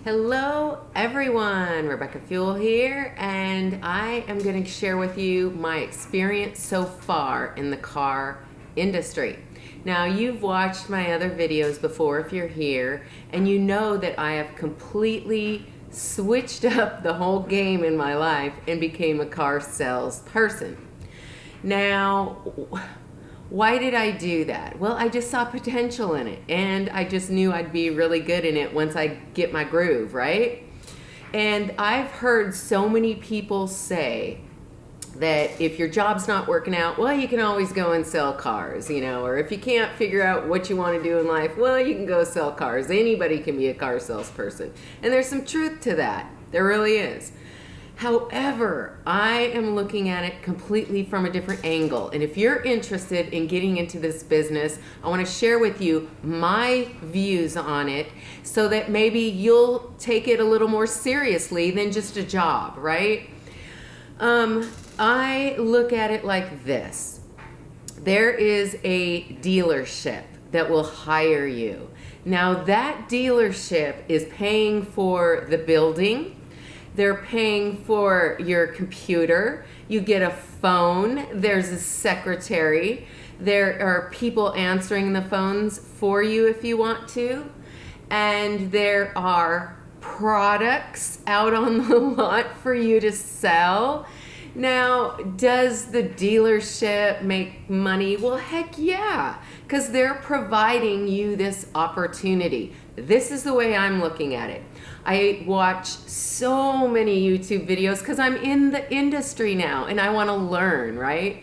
Hello everyone, Rebecca Fuel here, and I am going to share with you my experience so far in the car industry. Now, you've watched my other videos before if you're here, and you know that I have completely switched up the whole game in my life and became a car salesperson. Now, why did I do that? Well, I just saw potential in it, and I just knew I'd be really good in it once I get my groove, right? And I've heard so many people say that if your job's not working out, well, you can always go and sell cars, or if you can't figure out what you want to do in life, well, you can go sell cars. Anybody can be a car salesperson. And there's some truth to that. There really is. However, I am looking at it completely from a different angle. And if you're interested in getting into this business, I want to share with you my views on it so that maybe you'll take it a little more seriously than just a job, right? I look at it like this. There is a dealership that will hire you. Now, that dealership is paying for the building. They're paying for your computer. You get a phone. There's a secretary. There are people answering the phones for you if you want to. And there are products out on the lot for you to sell. Now, does the dealership make money? Well, heck yeah, because they're providing you this opportunity. This is the way I'm looking at it. I watch so many YouTube videos because I'm in the industry now and I want to learn, right?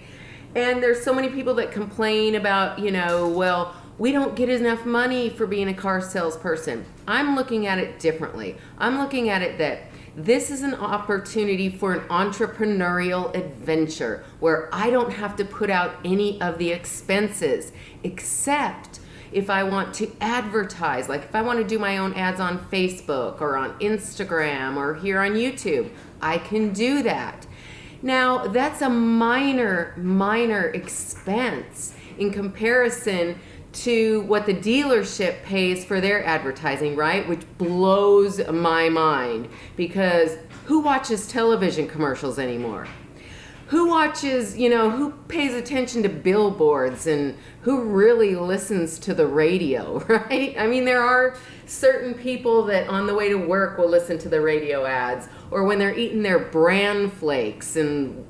And there's so many people that complain about, well, we don't get enough money for being a car salesperson. I'm looking at it differently. I'm looking at it that this is an opportunity for an entrepreneurial adventure where I don't have to put out any of the expenses except if I want to advertise, like if I want to do my own ads on Facebook or on Instagram or here on YouTube, I can do that. Now, that's a minor expense in comparison to what the dealership pays for their advertising, right? Which blows my mind because who watches television commercials anymore? Who watches, who pays attention to billboards and who really listens to the radio, right? I mean, there are certain people that on the way to work will listen to the radio ads, or when they're eating their bran flakes and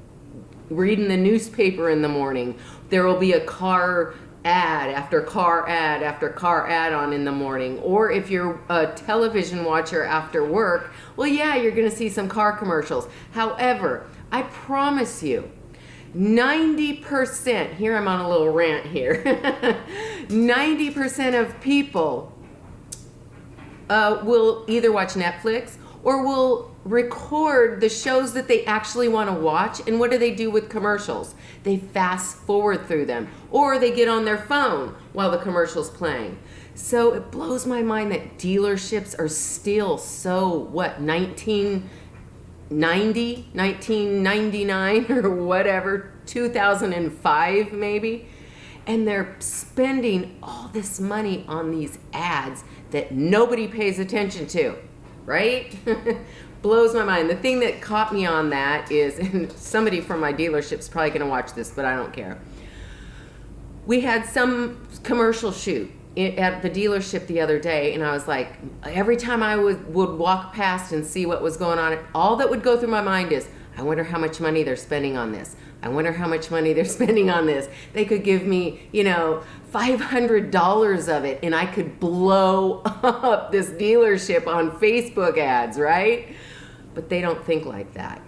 reading the newspaper in the morning, there will be a car ad after car ad after car ad on in the morning. Or if you're a television watcher after work, well, yeah, you're going to see some car commercials. However, I promise you, 90%, here I'm on a little rant here, 90% of people will either watch Netflix or will record the shows that they actually want to watch. And what do they do with commercials? They fast forward through them, or they get on their phone while the commercial's playing. So it blows my mind that dealerships are still so, 1999 or whatever, 2005 maybe, and they're spending all this money on these ads that nobody pays attention to, right? Blows my mind. The thing that caught me on that is, and somebody from my dealership's probably going to watch this, but I don't care. We had some commercial shoot at the dealership the other day, and I was like, every time I would walk past and see what was going on, all that would go through my mind is, I wonder how much money they're spending on this. I wonder how much money they're spending on this. They could give me, $500 of it, and I could blow up this dealership on Facebook ads, right? But they don't think like that.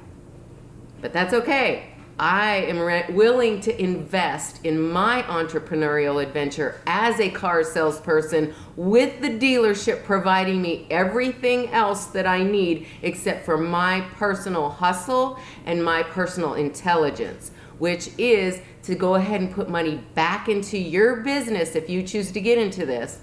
But that's okay. I am willing to invest in my entrepreneurial adventure as a car salesperson with the dealership providing me everything else that I need except for my personal hustle and my personal intelligence, which is to go ahead and put money back into your business if you choose to get into this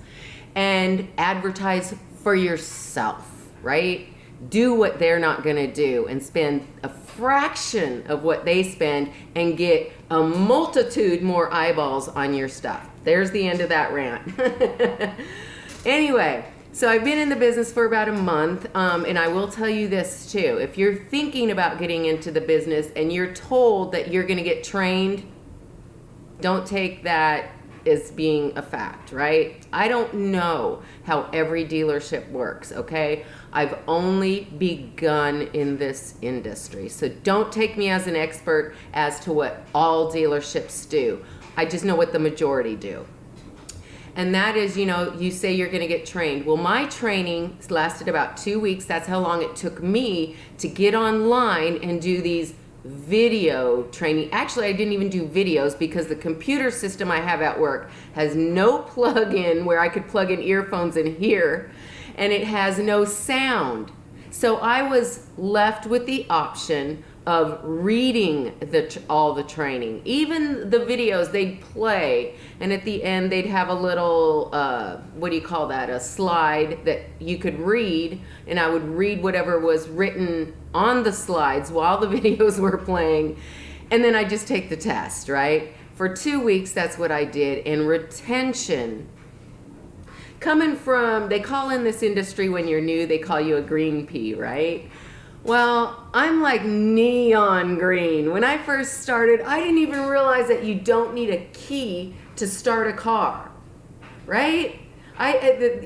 and advertise for yourself, right? Do what they're not going to do and spend a fraction of what they spend and get a multitude more eyeballs on your stuff. There's the end of that rant. Anyway, So I've been in the business for about a month, and I will tell you this too. If you're thinking about getting into the business and you're told that you're going to get trained, don't take that as being a fact, right? I don't know how every dealership works, okay? I've only begun in this industry. So don't take me as an expert as to what all dealerships do. I just know what the majority do. And that is, you say you're going to get trained. Well, my training lasted about 2 weeks. That's how long it took me to get online and do these video training. Actually, I didn't even do videos because the computer system I have at work has no plug-in where I could plug in earphones and hear, and it has no sound. So I was left with the option of reading all the training. Even the videos they'd play, and at the end they'd have a little, a slide that you could read, and I would read whatever was written on the slides while the videos were playing, and then I just take the test, right? For 2 weeks, that's what I did. And retention, coming from, they call in this industry when you're new, they call you a green pea, right? Well, I'm like neon green. When I first started, I didn't even realize that you don't need a key to start a car, right?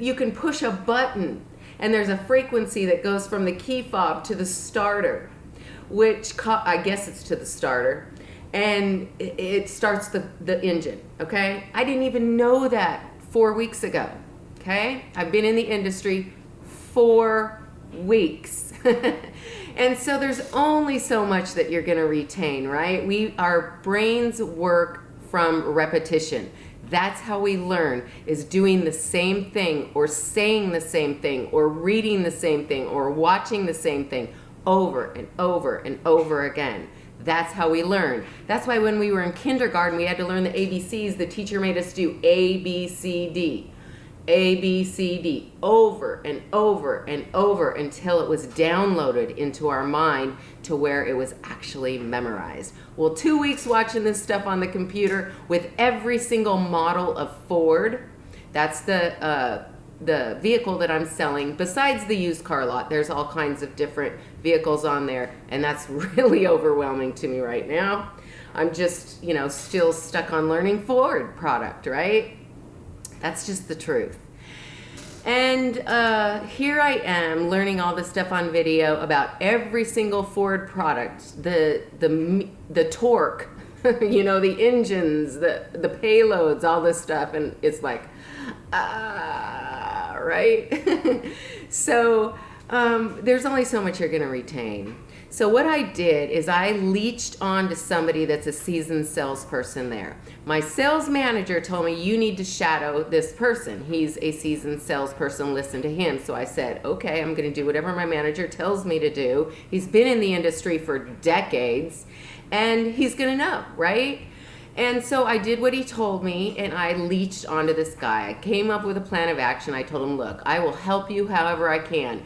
You can push a button, and there's a frequency that goes from the key fob to the starter, which I guess it's to the starter, and it starts the engine, okay? I didn't even know that 4 weeks ago, okay? I've been in the industry 4 weeks. And so there's only so much that you're going to retain, right? Our brains work from repetition. That's how we learn, is doing the same thing or saying the same thing or reading the same thing or watching the same thing over and over and over again. That's how we learn. That's why when we were in kindergarten, we had to learn the ABCs. The teacher made us do A, B, C, D. A, B, C, D, over and over and over until it was downloaded into our mind to where it was actually memorized. Well, 2 weeks watching this stuff on the computer with every single model of Ford. That's the vehicle that I'm selling. Besides the used car lot, there's all kinds of different vehicles on there, and that's really overwhelming to me right now. I'm just, still stuck on learning Ford product, right? That's just the truth. And here I am learning all this stuff on video about every single Ford product, the torque, the engines, the payloads, all this stuff, and it's like, right? So there's only so much you're going to retain. So what I did is I leached on to somebody that's a seasoned salesperson there. My sales manager told me, you need to shadow this person. He's a seasoned salesperson, listen to him. So I said, okay, I'm going to do whatever my manager tells me to do. He's been in the industry for decades, and he's going to know, right? And so I did what he told me, and I leached onto this guy. I came up with a plan of action. I told him, look, I will help you however I can.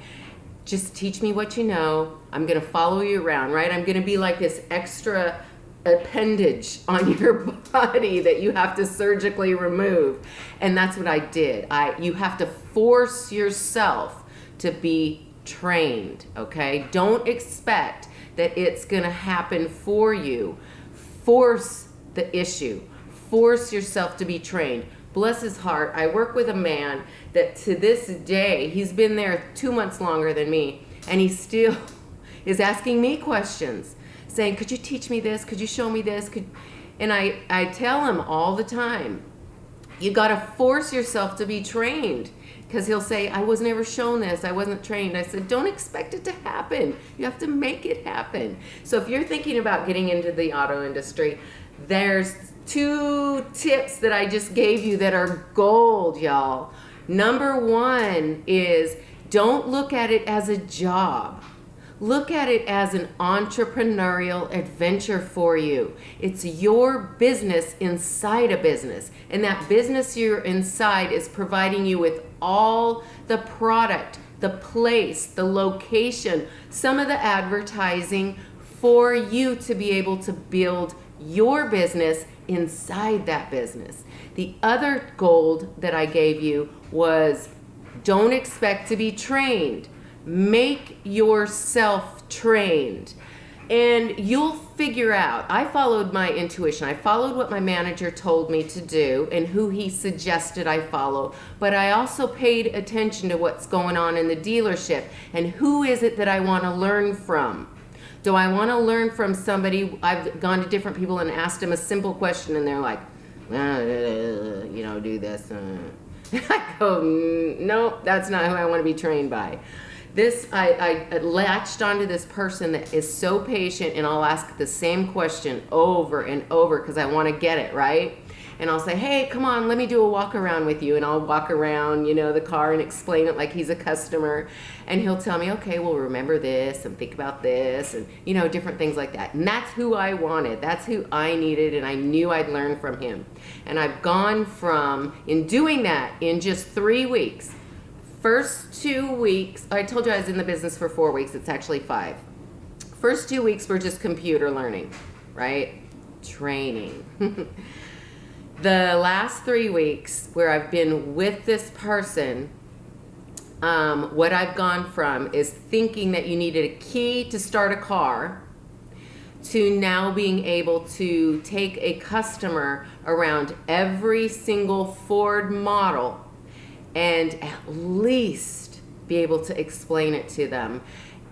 Just teach me what you know. I'm going to follow you around, right? I'm going to be like this extra appendage on your body that you have to surgically remove. And that's what I did. You have to force yourself to be trained, okay? Don't expect that it's going to happen for you. Force the issue. Force yourself to be trained. Bless his heart, I work with a man that to this day, he's been there 2 months longer than me, and he still is asking me questions, saying, could you teach me this? Could you show me this? And I tell him all the time, you got to force yourself to be trained, because he'll say, I was never shown this, I wasn't trained. I said, don't expect it to happen. You have to make it happen. So if you're thinking about getting into the auto industry, there's 2 tips that I just gave you that are gold, y'all. Number 1 is don't look at it as a job. Look at it as an entrepreneurial adventure for you. It's your business inside a business. And that business you're inside is providing you with all the product, the place, the location, some of the advertising for you to be able to build your business inside that business. The other gold that I gave you was Don't expect to be trained. Make yourself trained. And you'll figure out. I followed my intuition. I followed what my manager told me to do and who he suggested I follow. But I also paid attention to what's going on in the dealership and who is it that I want to learn from. Do I want to learn from somebody? I've gone to different people and asked them a simple question and they're like, do this. I go, no, that's not who I want to be trained by. I latched onto this person that is so patient, and I'll ask the same question over and over because I want to get it, right? And I'll say, hey, come on, let me do a walk around with you. And I'll walk around, the car and explain it like he's a customer. And he'll tell me, okay, well, remember this and think about this and, different things like that. And that's who I wanted. That's who I needed. And I knew I'd learn from him. And I've gone from, in doing that, in just 3 weeks, first 2 weeks, I told you I was in the business for 4 weeks. It's actually 5. First 2 weeks were just computer learning, right? Training. The last 3 weeks where I've been with this person, what I've gone from is thinking that you needed a key to start a car to now being able to take a customer around every single Ford model and at least be able to explain it to them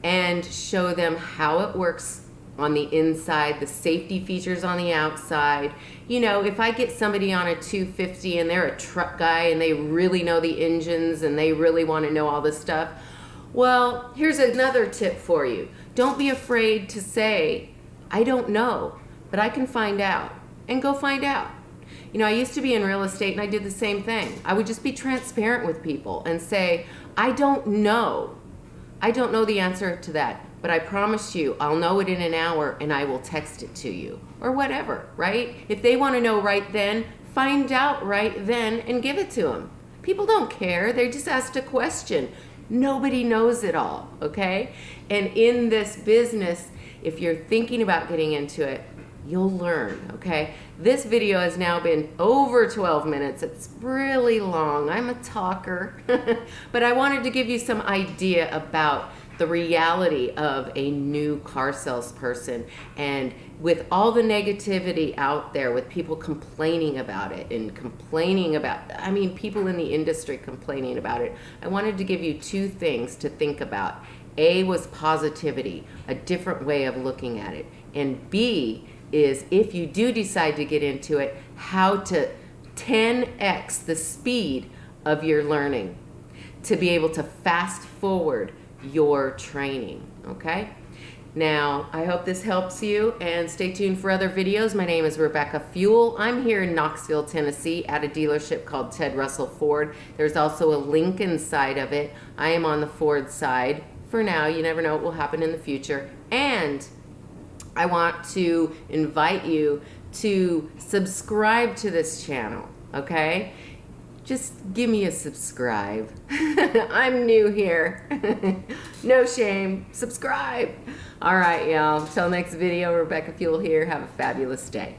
and show them how it works on the inside, the safety features on the outside. If I get somebody on a 250 and they're a truck guy and they really know the engines and they really want to know all this stuff, well, here's another tip for you. Don't be afraid to say, I don't know, but I can find out, and go find out. I used to be in real estate and I did the same thing. I would just be transparent with people and say, I don't know. I don't know the answer to that, but I promise you I'll know it in an hour and I will text it to you or whatever, right? If they want to know right then, find out right then and give it to them. People don't care. They just asked a question. Nobody knows it all, okay? And in this business, if you're thinking about getting into it, you'll learn, okay? This video has now been over 12 minutes. It's really long. I'm a talker. But I wanted to give you some idea about the reality of a new car salesperson, and with all the negativity out there, with people complaining about it and people in the industry complaining about it, I wanted to give you 2 things to think about. A was positivity, a different way of looking at it. And B is, if you do decide to get into it, how to 10x the speed of your learning to be able to fast forward your training, okay? Now, I hope this helps you, and stay tuned for other videos. My name is Rebecca Fuel. I'm here in Knoxville, Tennessee at a dealership called Ted Russell Ford. There's also a Lincoln side of it. I am on the Ford side for now. You never know what will happen in the future. And I want to invite you to subscribe to this channel, okay? Just give me a subscribe. I'm new here. No shame. Subscribe. All right, y'all. Till next video, Rebecca Fuel here. Have a fabulous day.